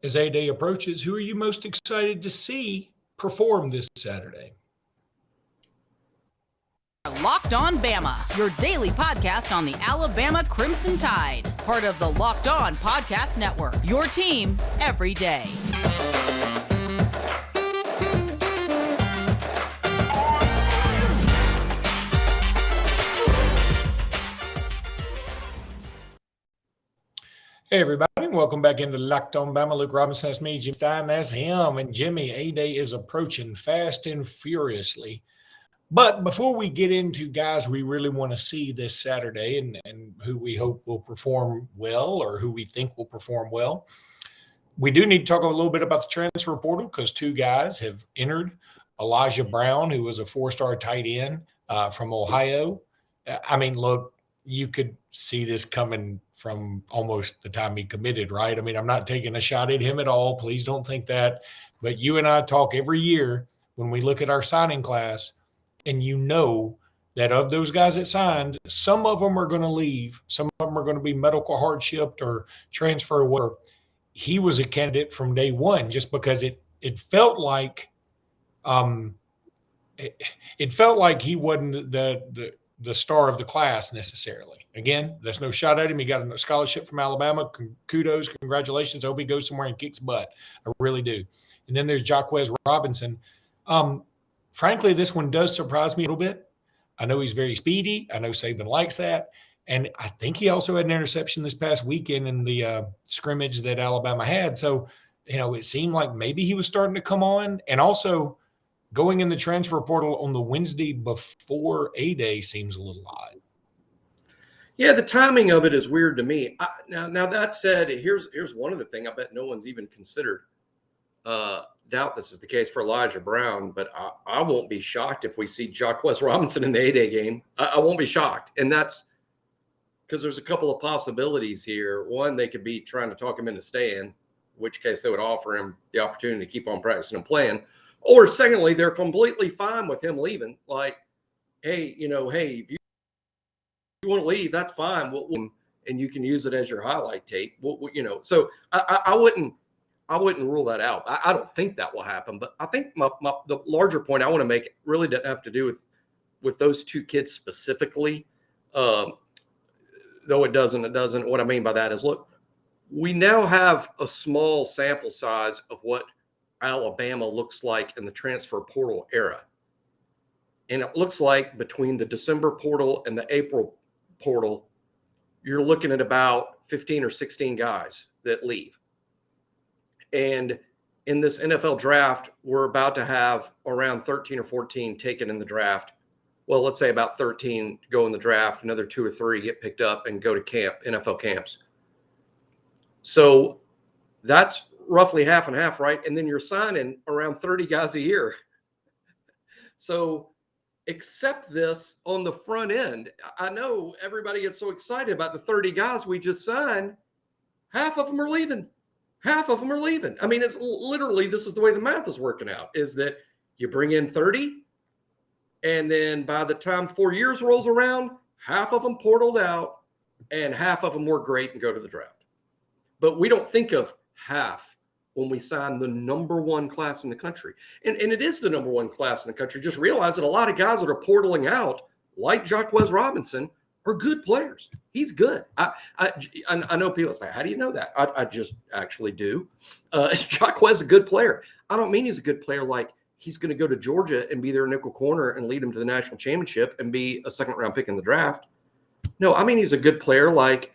As A-Day approaches, who are you most excited to see perform this Saturday? Locked On Bama, your daily podcast on the Alabama Crimson Tide. Part of the Locked On Podcast Network, your team every day. Hey, everybody. Welcome back into Locked On Bama. Luke Robinson, that's me. Jim Stein, that's him. And Jimmy, A-Day is approaching fast and furiously. But before we get into guys we really want to see this Saturday and who we hope will perform well or who we think will perform well, we do need to talk a little bit about the transfer portal because two guys have entered. Elijah Brown, who was a four-star tight end from Ohio. I mean, look, you could see this coming from almost the time he committed, right? I mean, I'm not taking a shot at him at all. Please don't think that. But you and I talk every year when we look at our signing class, and you know that of those guys that signed, some of them are going to leave. Some of them are going to be medical hardship or transfer whatever. He was a candidate from day one just because it felt like it felt like he wasn't the star of the class necessarily. Again, there's no shot at him. He got a scholarship from Alabama. Kudos, congratulations. I hope he goes somewhere and kicks butt. I really do. And then there's Jacques Robinson. Frankly, this one does surprise me a little bit. I know he's very speedy. I know Saban likes that. And I think he also had an interception this past weekend in the scrimmage that Alabama had. So, it seemed like maybe he was starting to come on. And also going in the transfer portal on the Wednesday before A-Day seems a little odd. Yeah, the timing of it is weird to me. Now that said, here's one other thing I bet no one's even considered. Doubt this is the case for Elijah Brown, but I won't be shocked if we see Jacques Robinson in the A-Day game. I won't be shocked. And that's because there's a couple of possibilities here. One, they could be trying to talk him into staying, in which case they would offer him the opportunity to keep on practicing and playing. Or secondly, they're completely fine with him leaving. Like, hey, if you want to leave, that's fine. And you can use it as your highlight tape. So I wouldn't rule that out. I don't think that will happen, but I think the larger point I want to make really doesn't have to do with those two kids specifically. Though it doesn't. What I mean by that is, look, we now have a small sample size of what Alabama looks like in the transfer portal era. And it looks like between the December portal and the April portal, you're looking at about 15 or 16 guys that leave. And in this NFL draft, we're about to have around 13 or 14 taken in the draft. Well, let's say about 13 go in the draft, another 2 or 3 get picked up and go to camp, NFL camps. So that's roughly half and half, right? And then you're signing around 30 guys a year. So accept this on the front end. I know everybody gets so excited about the 30 guys we just signed. Half of them are leaving. I mean, it's literally, this is the way the math is working out, is that you bring in 30, and then by the time 4 years rolls around, half of them portaled out, and half of them were great and go to the draft. But we don't think of half when we sign the number one class in the country. And it is the number one class in the country. Just realize that a lot of guys that are portaling out, like Jacques Robinson, are good players. He's good. I know people say, how do you know that? I just actually do. Jacques is a good player. I don't mean he's a good player like he's going to go to Georgia and be their nickel corner and lead them to the national championship and be a second-round pick in the draft. No, I mean he's a good player like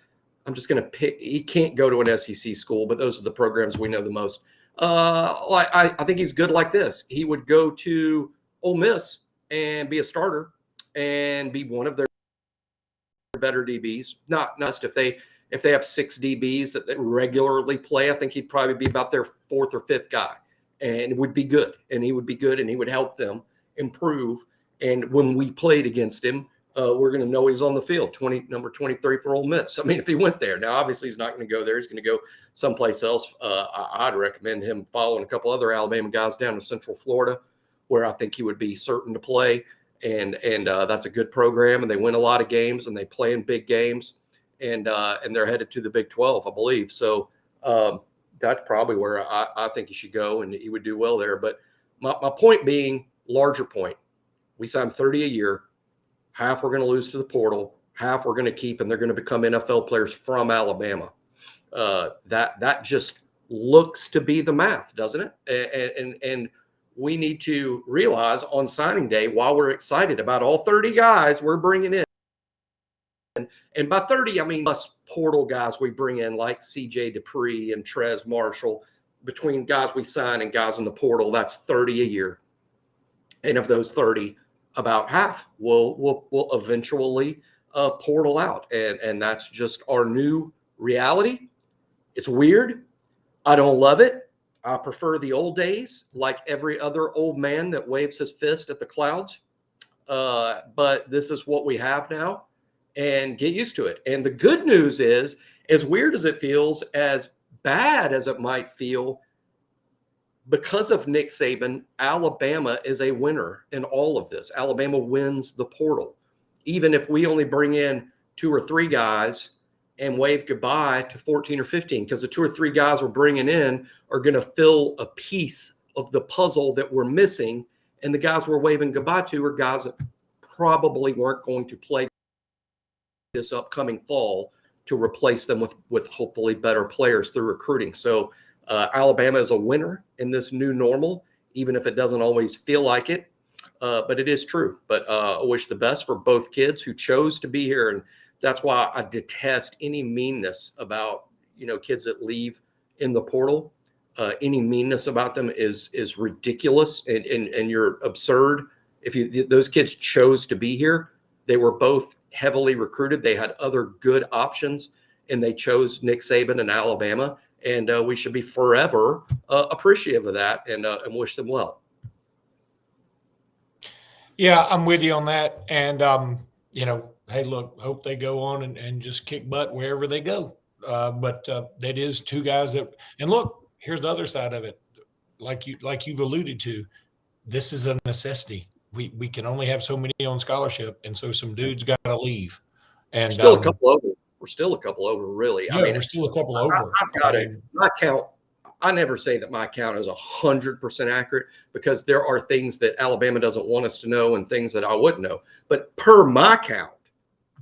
I'm just going to pick – he can't go to an SEC school, but those are the programs we know the most. I think he's good like this. He would go to Ole Miss and be a starter and be one of their better DBs. Not if they have 6 DBs that they regularly play, I think he'd probably be about their 4th or 5th guy, and would be good. And he would be good, and he would help them improve. And when we played against him, we're going to know he's on the field, number 23 for Ole Miss. I mean, if he went there, now obviously he's not going to go there. He's going to go someplace else. I'd recommend him following a couple other Alabama guys down to Central Florida, where I think he would be certain to play. And that's a good program, and they win a lot of games, and they play in big games, and they're headed to the Big 12, I believe. So that's probably where I think he should go, and he would do well there. But my point being, larger point, we signed 30 a year. Half we're going to lose to the portal, half we're going to keep, and they're going to become NFL players from Alabama. That just looks to be the math, doesn't it? And we need to realize on signing day, while we're excited about all 30 guys we're bringing in, and by 30, I mean us portal guys we bring in like CJ Dupree and Trez Marshall. Between guys we sign and guys in the portal, that's 30 a year. And of those 30, about half will eventually portal out. And that's just our new reality. It's weird. I don't love it. I prefer the old days, like every other old man that waves his fist at the clouds. But this is what we have now, and get used to it. And the good news is, as weird as it feels, as bad as it might feel, because of Nick Saban, Alabama is a winner in all of this. Alabama wins the portal. Even if we only bring in 2 or 3 guys and wave goodbye to 14 or 15, because the 2 or 3 guys we're bringing in are going to fill a piece of the puzzle that we're missing. And the guys we're waving goodbye to are guys that probably weren't going to play this upcoming fall to replace them with hopefully better players through recruiting. So Alabama is a winner in this new normal, even if it doesn't always feel like it. But it is true. But I wish the best for both kids who chose to be here. And that's why I detest any meanness about, kids that leave in the portal. Any meanness about them is ridiculous and you're absurd. If those kids chose to be here, they were both heavily recruited. They had other good options, and they chose Nick Saban and Alabama. And we should be forever appreciative of that and wish them well. Yeah, I'm with you on that. And, hey, look, hope they go on and just kick butt wherever they go. But that is 2 guys that – and look, here's the other side of it. Like you've alluded to, this is a necessity. We can only have so many on scholarship, and so some dudes got to leave. And still a couple over. We're still a couple over, really. Yeah, we're still a couple over. I've got it. My count. I never say that my count is 100% accurate, because there are things that Alabama doesn't want us to know and things that I wouldn't know. But per my count,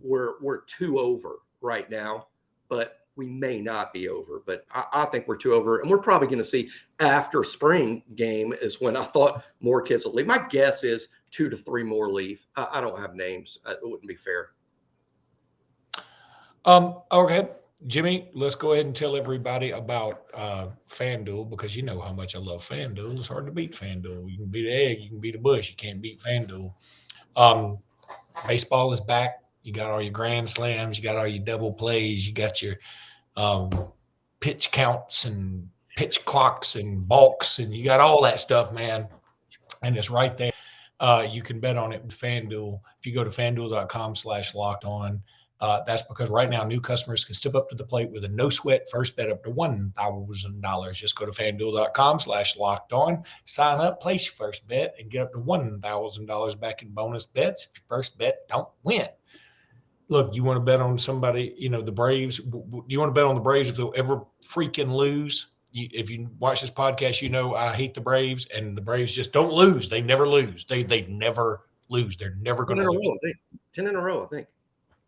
we're 2 over right now, but we may not be over. But I think we're 2 over, and we're probably going to see after spring game is when I thought more kids will leave. My guess is 2 to 3 more leave. I don't have names. It wouldn't be fair. Okay, Jimmy, let's go ahead and tell everybody about FanDuel, because you know how much I love FanDuel. It's hard to beat FanDuel. You can beat an egg, you can beat a bush, you can't beat FanDuel. Baseball is back. You got all your grand slams, you got all your double plays, you got your pitch counts and pitch clocks and balks, and you got all that stuff, man. And it's right there. You can bet on it with FanDuel. If you go to FanDuel.com/locked-on, that's because right now new customers can step up to the plate with a no sweat first bet up to $1,000. Just go to FanDuel.com/locked-on, sign up, place your first bet, and get up to $1,000 back in bonus bets if your first bet don't win. Look, you want to bet on somebody, the Braves. You want to bet on the Braves if they'll ever freaking lose? If you watch this podcast, I hate the Braves, and the Braves just don't lose. They never lose. They never lose. They're never going to lose. 10 in a row, I think.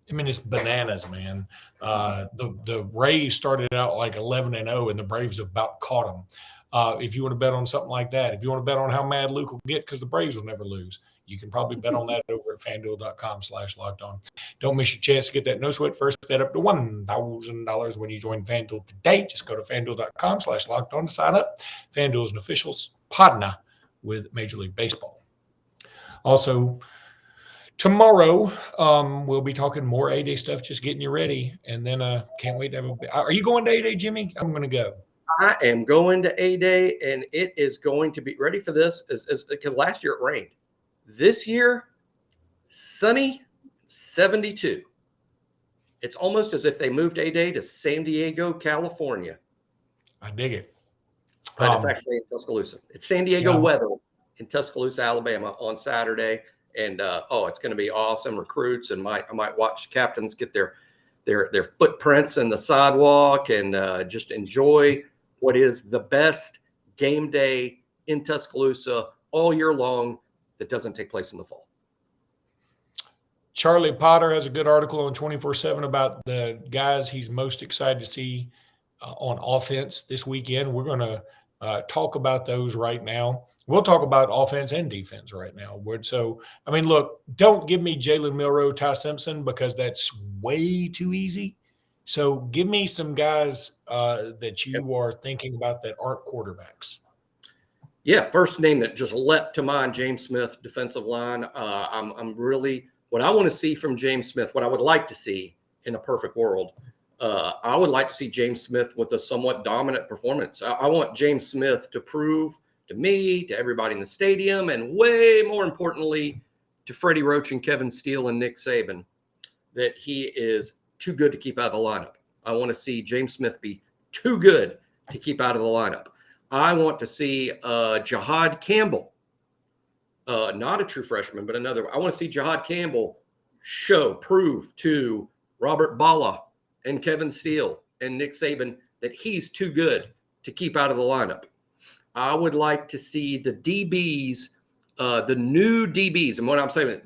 I mean, it's bananas, man. The Rays started out like 11-0, and the Braves have about caught them. If you want to bet on something like that, if you want to bet on how mad Luke will get because the Braves will never lose, you can probably bet on that over at FanDuel.com/locked-on. Don't miss your chance to get that no sweat first bet up to $1,000 when you join FanDuel today. Just go to FanDuel.com/locked-on to sign up. FanDuel is an official partner with Major League Baseball. Also, tomorrow, we'll be talking more A-Day stuff, just getting you ready. And then can't wait to have are you going to A-Day, Jimmy? I'm going to go. I am going to A-Day, and it is going to be ready for this because last year it rained. This year, sunny, 72. It's almost as if they moved A-Day to San Diego, California. I dig it. But it's actually in Tuscaloosa. It's San Diego weather in Tuscaloosa, Alabama on Saturday. And, it's going to be awesome. Recruits, and I might watch captains get their footprints in the sidewalk and just enjoy what is the best game day in Tuscaloosa all year long that doesn't take place in the fall. Charlie Potter has a good article on 24/7 about the guys he's most excited to see on offense this weekend. We're going to talk about those right now. We'll talk about offense and defense right now. So, I mean, look, don't give me Jalen Milroe, Ty Simpson, because that's way too easy. So give me some guys that you are thinking about that aren't quarterbacks. Yeah, first name that just leapt to mind, James Smith, defensive line. I'm really – what I want to see from James Smith, what I would like to see in a perfect world, I would like to see James Smith with a somewhat dominant performance. I want James Smith to prove to me, to everybody in the stadium, and way more importantly, to Freddie Roach and Kevin Steele and Nick Saban, that he is too good to keep out of the lineup. I want to see James Smith be too good to keep out of the lineup. I want to see Jahad Campbell, not a true freshman, but another. I want to see Jahad Campbell prove to Robert Bala and Kevin Steele and Nick Saban that he's too good to keep out of the lineup. I would like to see the DBs, the new DBs. And what I'm saying,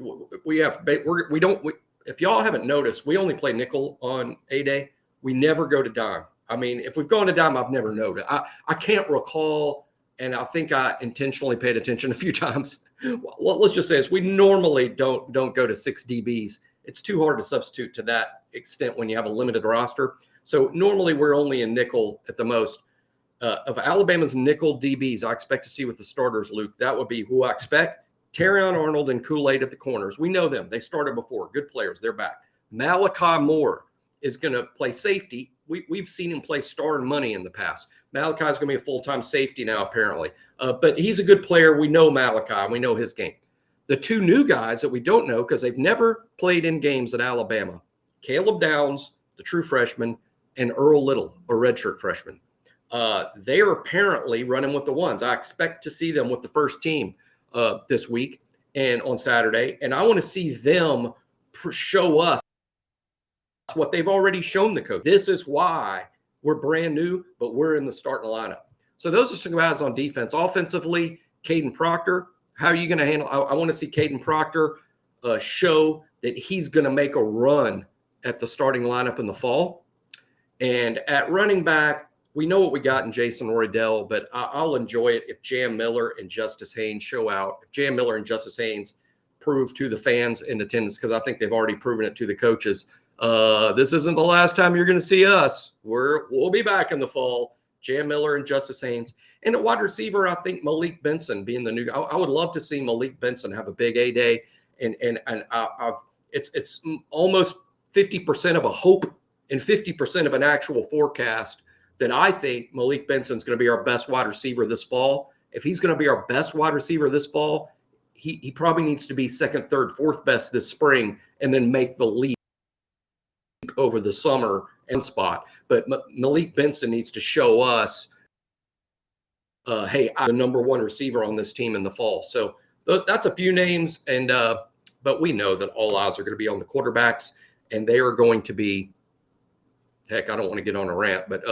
if y'all haven't noticed, we only play nickel on A-Day. We never go to dime. I mean, if we've gone to dime, I've never noted. I can't recall, and I think I intentionally paid attention a few times. Well, let's just say this. We normally don't go to 6 DBs. It's too hard to substitute to that extent when you have a limited roster. So normally we're only in nickel at the most. Of Alabama's nickel DBs, I expect to see with the starters, Luke, that would be who I expect. Terrion Arnold and Kool-Aid at the corners. We know them. They started before. Good players. They're back. Malachi Moore is going to play safety. We've seen him play star and money in the past. Malachi is going to be a full-time safety now, apparently. But he's a good player. We know Malachi. We know his game. The two new guys that we don't know because they've never played in games at Alabama, Caleb Downs, the true freshman, and Earl Little, a redshirt freshman. They are apparently running with the ones. I expect to see them with the first team this week and on Saturday. And I want to see them show us what they've already shown the coach. This is why we're brand new, but we're in the starting lineup. So those are some guys on defense. Offensively, Caden Proctor. How are you going to handle? I want to see Caden Proctor show that he's going to make a run at the starting lineup in the fall. And at running back, we know what we got in Jason Roydell, but I'll enjoy it if Jam Miller and Justice Haynes show out. If Jam Miller and Justice Haynes prove to the fans in attendance, because I think they've already proven it to the coaches, this isn't the last time you're going to see us. We'll be back in the fall. Jam Miller and Justice Haynes. And at wide receiver, I think Malik Benson being the new guy. I would love to see Malik Benson have a big A-Day. And it's almost 50% of a hope and 50% of an actual forecast that I think Malik Benson's going to be our best wide receiver this fall. If he's going to be our best wide receiver this fall, he probably needs to be second, third, fourth best this spring and then make the leap over the summer and spot. But Malik Benson needs to show us, hey, I'm the number one receiver on this team in the fall. So that's a few names, and but we know that all eyes are going to be on the quarterbacks, and they are going to be, heck, I don't want to get on a rant, but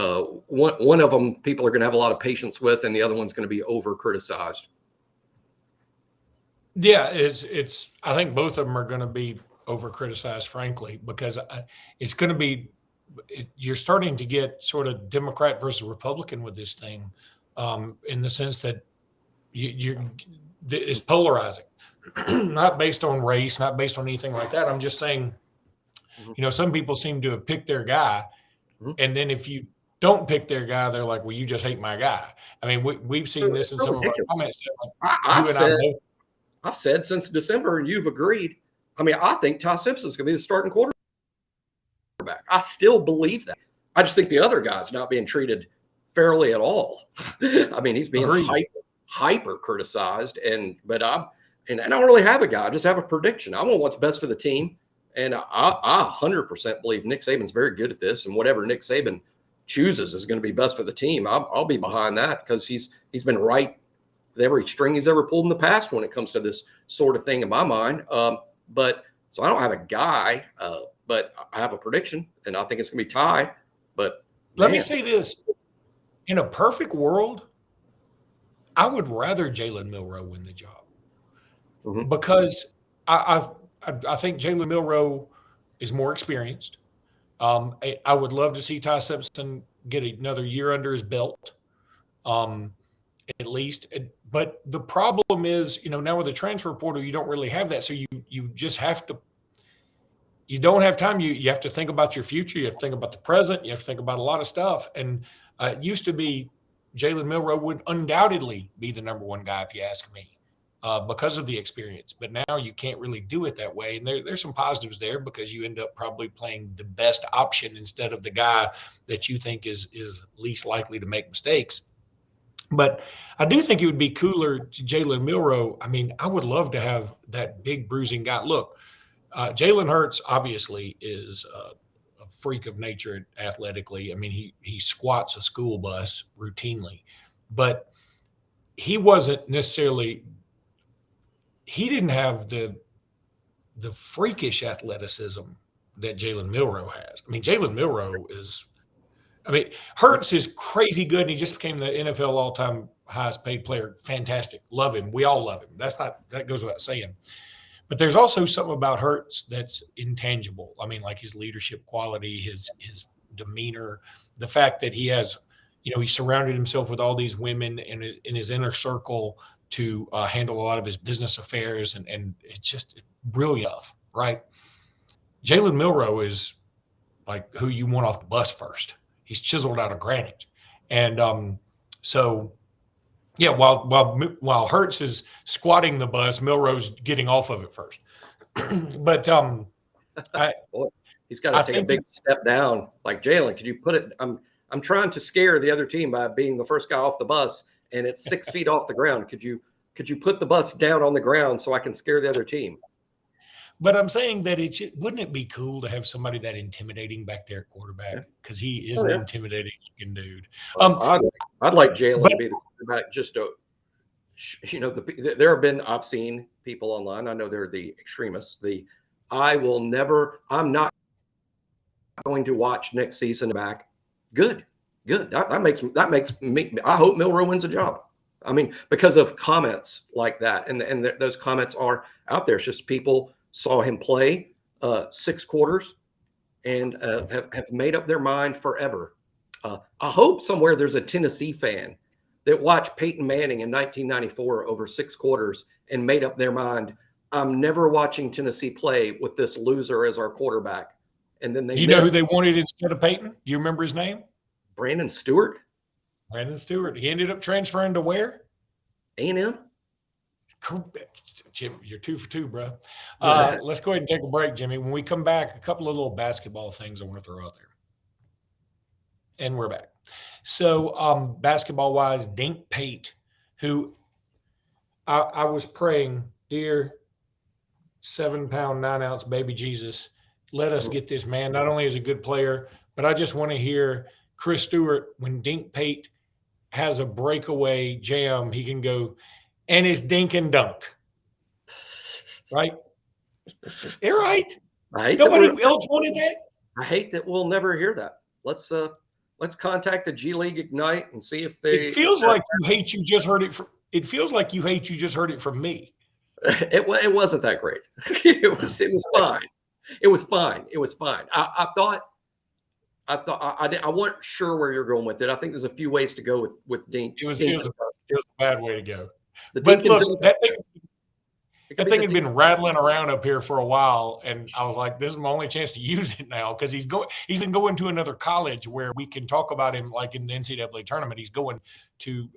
one of them people are going to have a lot of patience with, and the other one's going to be over-criticized. Yeah, it's. I think both of them are going to be over-criticized, frankly, because it's going to be. You're starting to get sort of Democrat versus Republican with this thing, in the sense that it's polarizing, not based on race, not based on anything like that. I'm just saying, some people seem to have picked their guy, and then if you don't pick their guy, they're like, "Well, you just hate my guy." I mean, we've seen this in some of our comments. I've said since December, and you've agreed. I mean, I think Ty Simpson's going to be the starting quarterback. I still believe that. I just think the other guy's not being treated fairly at all. I mean, he's being hyper criticized, but I don't really have a guy. I just have a prediction. I want what's best for the team, and I 100% believe Nick Saban's very good at this, and whatever Nick Saban chooses is going to be best for the team. I'll be behind that because he's been right with every string he's ever pulled in the past when it comes to this sort of thing in my mind. But so I don't have a guy. But I have a prediction, and I think it's going to be Ty. But let me say this. In a perfect world, I would rather Jalen Milroe win the job because I think Jalen Milroe is more experienced. I would love to see Ty Simpson get another year under his belt, at least. But the problem is, now with the transfer portal, you don't really have that. So you just have to. You don't have time. You have to think about your future. You have to think about the present. You have to think about a lot of stuff. And it used to be Jalen Milroe would undoubtedly be the number one guy if you ask me. Because of the experience. But now you can't really do it that way. And there's some positives there because you end up probably playing the best option instead of the guy that you think is least likely to make mistakes. But I do think it would be cooler to Jalen Milroe. I mean, I would love to have that big bruising guy. Look, Jalen Hurts obviously is a freak of nature athletically. I mean, he squats a school bus routinely. But he wasn't necessarily – he didn't have the freakish athleticism that Jalen Milroe has. I mean, Jalen Milroe Hurts is crazy good, and he just became the NFL all-time highest paid player. Fantastic. Love him. We all love him. That goes without saying. But there's also something about Hurts that's intangible. I mean, like his leadership quality, his demeanor, the fact that he has, he surrounded himself with all these women in his inner circle to handle a lot of his business affairs, and it's just brilliant, right? Jalen Milroe is like who you want off the bus first. He's chiseled out of granite, and so yeah. While Hurts is squatting the bus, Milroe's getting off of it first. But Boy, he's got to take a big step down. Like Jalen, could you put it? I'm trying to scare the other team by being the first guy off the bus. And it's 6 feet off the ground. Could you put the bus down on the ground so I can scare the other team? But I'm saying that wouldn't it be cool to have somebody that intimidating back there at quarterback? Because he is an intimidating looking dude. I'd like Jalen to be the quarterback. Just to, there have been, I've seen people online. I know they're the extremists. I'm not going to watch next season back. Good. That makes me. I hope Milroe wins a job. I mean, because of comments like that, and those comments are out there. It's just people saw him play 6 quarters and have made up their mind forever. I hope somewhere there's a Tennessee fan that watched Peyton Manning in 1994 over 6 quarters and made up their mind. I'm never watching Tennessee play with this loser as our quarterback. And then Do you know who they wanted instead of Peyton? Do you remember his name? Brandon Stewart. He ended up transferring to where? A&M. Jim, you're 2 for 2, bro. Let's go ahead and take a break, Jimmy. When we come back, a couple of little basketball things I want to throw out there. And we're back. So basketball-wise, Dink Pate, who I was praying, dear 7-pound, 9-ounce baby Jesus, let us get this man. Not only is a good player, but I just want to hear Chris Stewart, when Dink Pate has a breakaway jam, he can go, and it's dink and dunk. Right? You're right. Nobody else wanted that. I hate that we'll never hear that. Let's contact the G League Ignite and see if they. It feels like you hate you just heard it from. It feels like you hate you just heard it from me. It wasn't that great. It was fine. It was fine. I wasn't sure where you're going with it. I think there's a few ways to go with Dink. It was a bad way to go. But look, that thing had been rattling around up here for a while, and I was like, "This is my only chance to use it now," because he's been going to another college where we can talk about him, like in the NCAA tournament. He's going to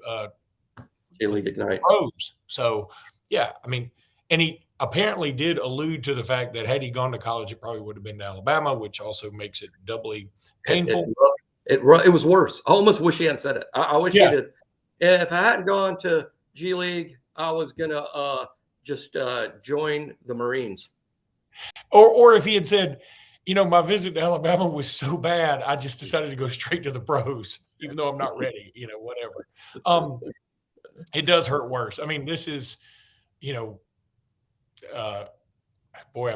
League Ignite pros. So yeah, I mean, and he apparently did allude to the fact that had he gone to college, it probably would have been to Alabama, which also makes it doubly painful. It was worse. I almost wish he hadn't said it. I wish he did. If I hadn't gone to G League, I was gonna just join the Marines. Or if he had said, my visit to Alabama was so bad, I just decided to go straight to the pros, even though I'm not ready. Whatever. It does hurt worse. I mean, this is, I'm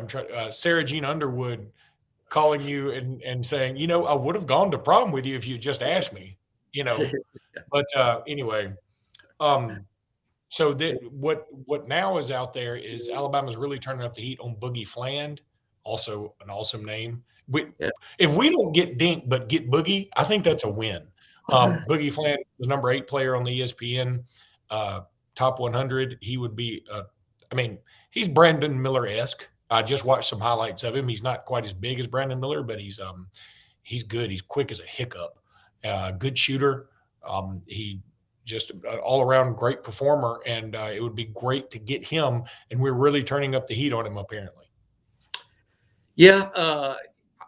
trying. Sarah Jean Underwood calling you and saying, I would have gone to prom with you if you just asked me. you know. But anyway, so what now is out there is Alabama's really turning up the heat on Boogie Fland, also an awesome name. Yeah. If we don't get Dink but get Boogie, I think that's a win. Boogie Fland, the number 8 player on the ESPN top 100. He would be, I mean, he's Brandon Miller-esque. I just watched some highlights of him. He's not quite as big as Brandon Miller, but he's good. He's quick as a hiccup. Good shooter. He just an all-around great performer, and it would be great to get him. And we're really turning up the heat on him, apparently. Yeah,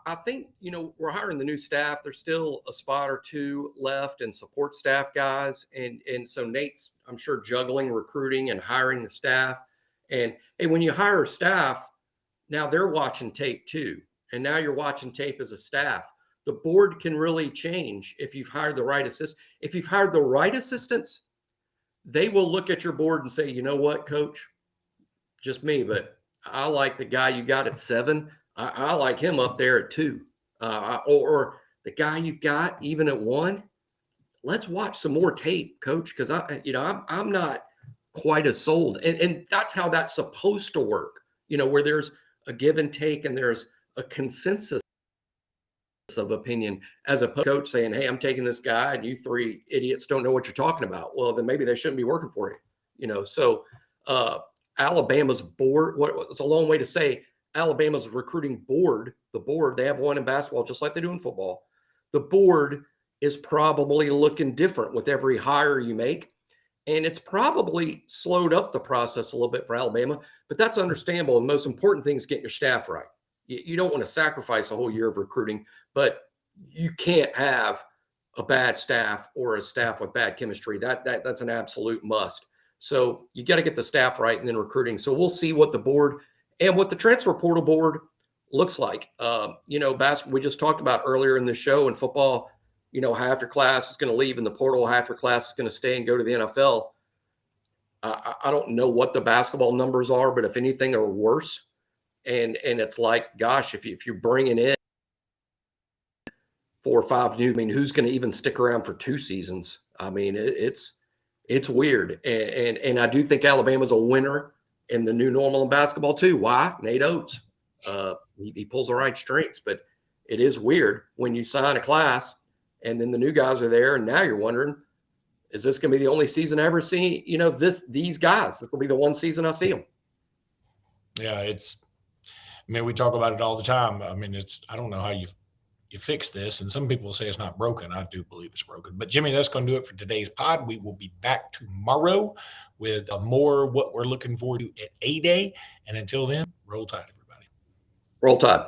I think we're hiring the new staff. There's still a spot or two left, and support staff guys, and so Nate's, I'm sure, juggling recruiting and hiring the staff. And hey, when you hire staff, now they're watching tape too, and now you're watching tape as a staff. The board can really change if you've hired the right assist. If you've hired the right assistants, they will look at your board and say, you know what, coach, just me, but I like the guy you got at 7. I like him up there at 2, or the guy you've got even at 1. Let's watch some more tape, coach, because I'm not quite as sold, and that's how that's supposed to work. Where there's a give and take and there's a consensus of opinion, as a coach saying, hey, I'm taking this guy and you 3 idiots don't know what you're talking about. Well, then maybe they shouldn't be working for you. So Alabama's board, it's a long way to say Alabama's recruiting board, the board, they have one in basketball just like they do in football. The board is probably looking different with every hire you make. And it's probably slowed up the process a little bit for Alabama, but that's understandable. And the most important thing is getting your staff right. You don't want to sacrifice a whole year of recruiting, but you can't have a bad staff or a staff with bad chemistry. That's an absolute must. So you got to get the staff right and then recruiting. So we'll see what the board and what the transfer portal board looks like. We just talked about earlier in the show in football, half your class is going to leave in the portal, half your class is going to stay and go to the NFL. I don't know what the basketball numbers are, but if anything are worse. And it's like, gosh, if you're bringing in 4 or 5 new, who's going to even stick around for 2 seasons? It's weird. And I do think Alabama's a winner in the new normal in basketball too. Why? Nate Oates. He pulls the right strings, but it is weird when you sign a class and then the new guys are there. And now you're wondering, is this going to be the only season I ever see, these guys? This will be the one season I see them. Yeah, we talk about it all the time. I don't know how you fix this. And some people say it's not broken. I do believe it's broken. But Jimmy, that's going to do it for today's pod. We will be back tomorrow with more what we're looking forward to at A-Day. And until then, roll tide, everybody. Roll tide.